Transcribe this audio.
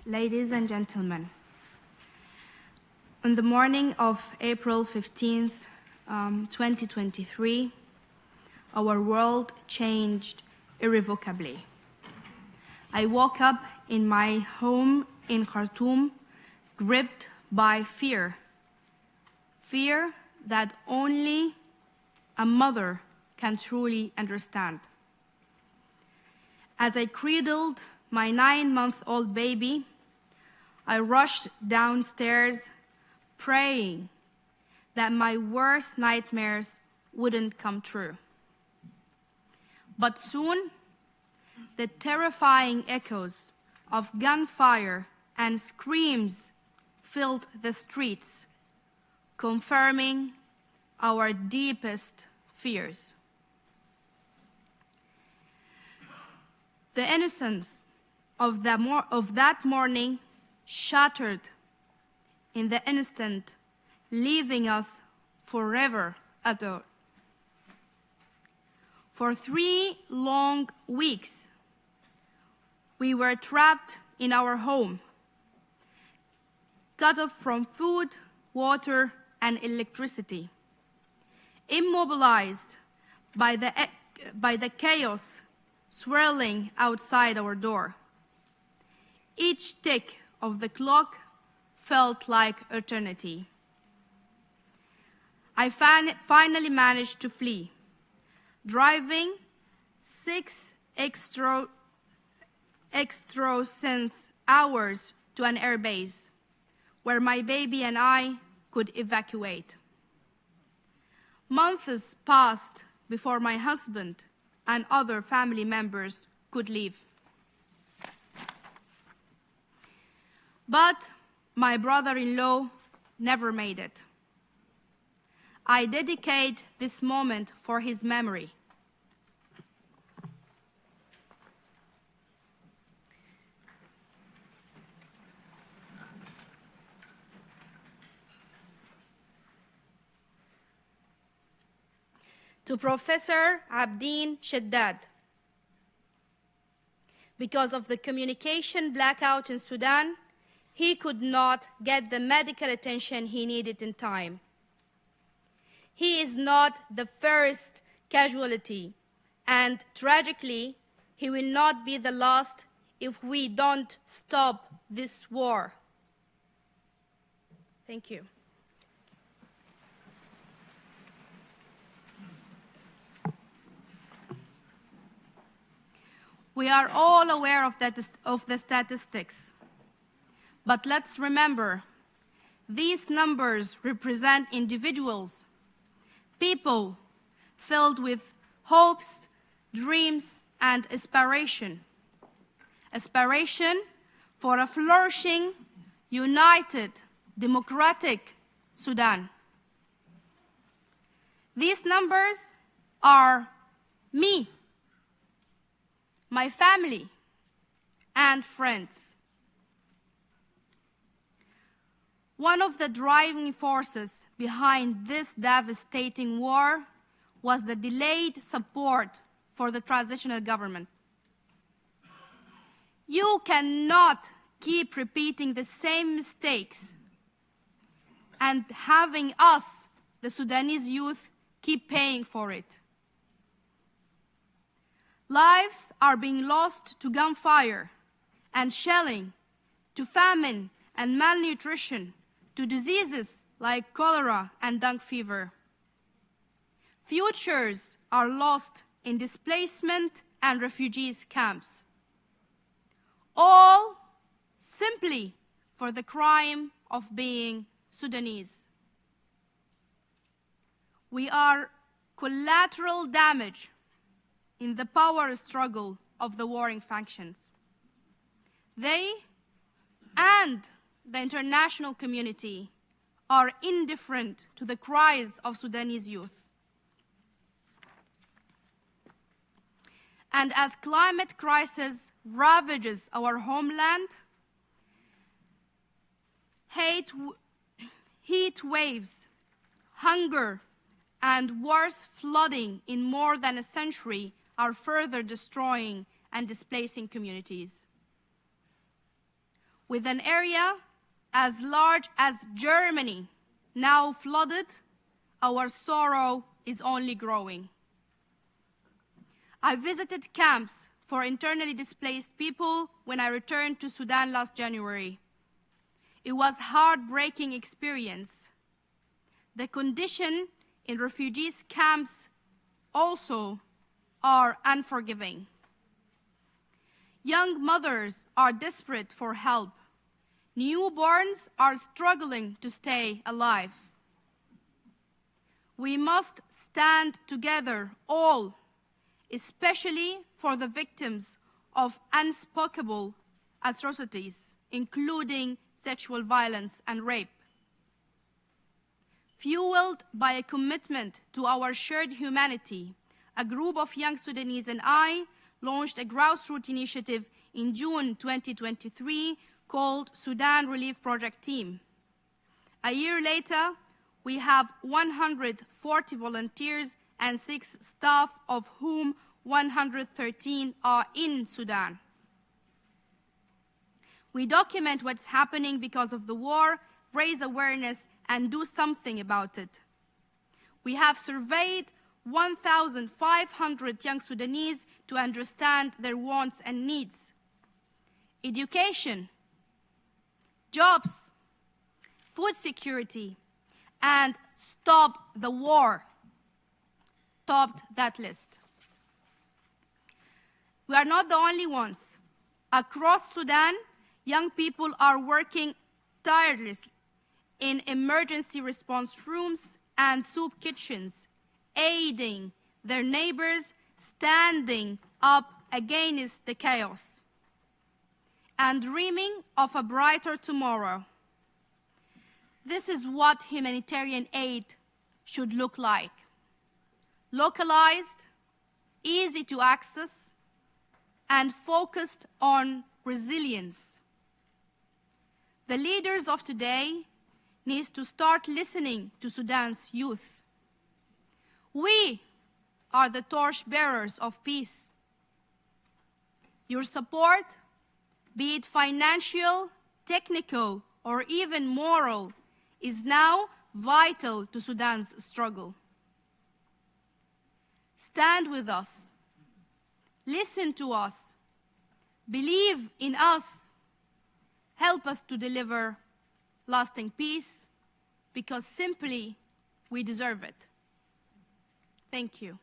Ladies and gentlemen, on the morning of April 15th, 2023, our world changed irrevocably. I woke up in my home in Khartoum, gripped by fear that only a mother can truly understand. As I cradled my 9-month-old baby, I rushed downstairs praying that my worst nightmares wouldn't come true. But soon, the terrifying echoes of gunfire and screams filled the streets, confirming our deepest fears. The innocence of that morning shattered in the instant, leaving us forever adored. For 3 long weeks, we were trapped in our home, cut off from food, water, and electricity, immobilized by the chaos swirling outside our door. Each tick of the clock felt like eternity. I finally managed to flee, driving 6 extra hours to an air base where my baby and I could evacuate. Months passed before my husband and other family members could leave. But my brother-in-law never made it. I dedicate this moment for his memory. To Professor Abdin Shaddad. Because of the communication blackout in Sudan, he could not get the medical attention he needed in time. He is not the first casualty, and tragically, he will not be the last if we don't stop this war. Thank you. We are all aware of the statistics. But let's remember, these numbers represent individuals, people filled with hopes, dreams, and aspiration. Aspiration for a flourishing, united, democratic Sudan. These numbers are me, my family, and friends. One of the driving forces behind this devastating war was the delayed support for the transitional government. You cannot keep repeating the same mistakes and having us, the Sudanese youth, keep paying for it. Lives are being lost to gunfire and shelling, to famine and malnutrition, to diseases like cholera and dengue fever. Futures are lost in displacement and refugees camps, all simply for the crime of being Sudanese. We are collateral damage in the power struggle of the warring factions. They and the international community are indifferent to the cries of Sudanese youth. And as climate crisis ravages our homeland, heat waves, hunger, and worse flooding in more than a century are further destroying and displacing communities. With an area as large as Germany now flooded, our sorrow is only growing. I visited camps for internally displaced people when I returned to Sudan last January. It was a heartbreaking experience. The conditions in refugees' camps also are unforgiving. Young mothers are desperate for help. Newborns are struggling to stay alive. We must stand together, all, especially for the victims of unspeakable atrocities, including sexual violence and rape. Fueled by a commitment to our shared humanity, a group of young Sudanese and I launched a grassroots initiative in June 2023 called Sudan Relief Project Team. A year later, we have 140 volunteers and 6 staff, of whom 113 are in Sudan. We document what's happening because of the war, raise awareness, and do something about it. We have surveyed 1,500 young Sudanese to understand their wants and needs. Education, jobs, food security, and stop the war topped that list. We are not the only ones. Across Sudan, young people are working tirelessly in emergency response rooms and soup kitchens, aiding their neighbors, standing up against the chaos, and dreaming of a brighter tomorrow. This is what humanitarian aid should look like: localized, easy to access, and focused on resilience. The leaders of today need to start listening to Sudan's youth. We are the torchbearers of peace. Your support, be it financial, technical, or even moral, is now vital to Sudan's struggle. Stand with us. Listen to us. Believe in us. Help us to deliver lasting peace, because simply we deserve it. Thank you.